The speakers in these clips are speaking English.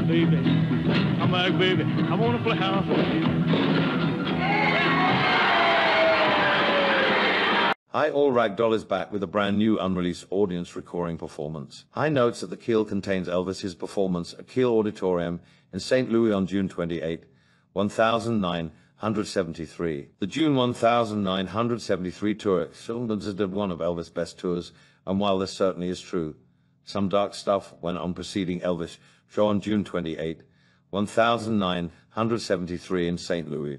baby. I'm like, baby, I want to play house with you. Hi, all Ragdoll is back with a brand new unreleased audience recording performance. High notes that the Kiel contains Elvis's performance at Kiel Auditorium in St. Louis on June 28, 1973. The June 1973 tour is considered one of Elvis' best tours, and while this certainly is true, some dark stuff went on preceding Elvis' show on June 28, 1973 in St. Louis.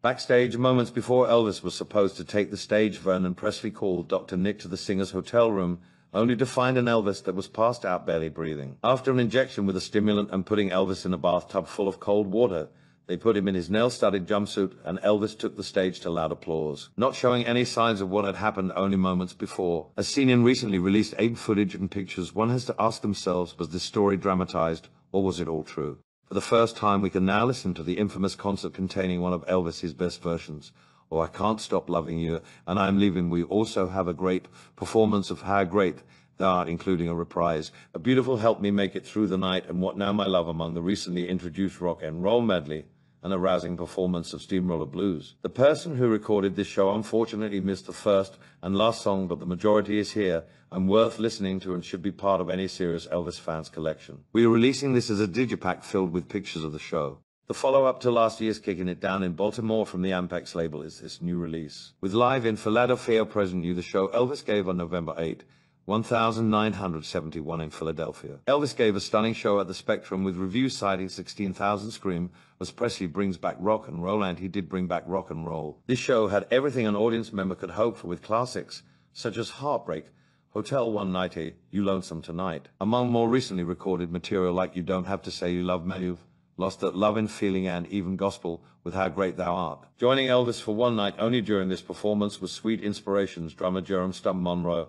Backstage, moments before Elvis was supposed to take the stage, Vernon Presley called Dr. Nick to the singer's hotel room, only to find an Elvis that was passed out, barely breathing. After an injection with a stimulant and putting Elvis in a bathtub full of cold water, they put him in his nail-studded jumpsuit, and Elvis took the stage to loud applause, not showing any signs of what had happened only moments before. As seen in recently released AIM footage and pictures, one has to ask themselves, was this story dramatized, or was it all true? For the first time, we can now listen to the infamous concert containing one of Elvis's best versions, Oh, I Can't Stop Loving You, and I'm Leaving. We also have a great performance of How Great Thou Art, including a reprise, a beautiful Help Me Make It Through the Night, and What Now My Love among the recently introduced rock and roll medley, and a rousing performance of Steamroller Blues. The person who recorded this show unfortunately missed the first and last song, but the majority is here and worth listening to and should be part of any serious Elvis fans collection. We are releasing this as a Digipack filled with pictures of the show. The follow-up to last year's Kicking It Down in Baltimore from the Ampex label is this new release. With live in Philadelphia present you, the show Elvis gave on November 8, 1971 in Philadelphia. Elvis gave a stunning show at the Spectrum with reviews citing 16,000 scream as Presley brings back rock and roll, and he did bring back rock and roll. This show had everything an audience member could hope for, with classics such as Heartbreak, Hotel 190, You Lonesome Tonight, among more recently recorded material like You Don't Have to Say You Love Me, You've Lost That Lovin' Feeling, and even gospel with How Great Thou Art. Joining Elvis for one night only during this performance was Sweet Inspirations drummer Jerome "Stump" Monroe.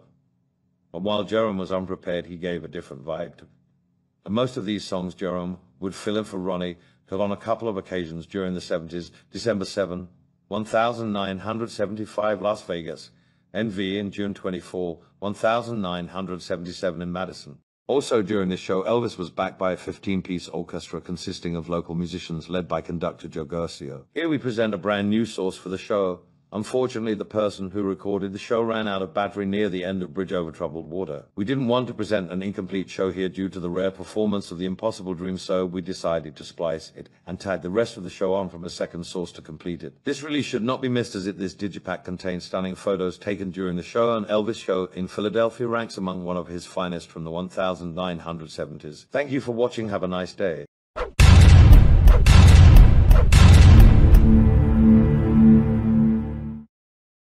But while Jerome was unprepared, he gave a different vibe to. And most of these songs Jerome would fill in for Ronnie, who on a couple of occasions during the 70s, December 7, 1975 Las Vegas, NV in June 24, 1977 in Madison. Also during this show, Elvis was backed by a 15-piece orchestra consisting of local musicians led by conductor Joe Garcia. Here we present a brand new source for the show. Unfortunately, the person who recorded the show ran out of battery near the end of Bridge Over Troubled Water. We didn't want to present an incomplete show here due to the rare performance of The Impossible Dream, so we decided to splice it and tag the rest of the show on from a second source to complete it. This release should not be missed, as this Digipack contains stunning photos taken during the show, and Elvis' show in Philadelphia ranks among one of his finest from the 1970s. Thank you for watching. Have a nice day.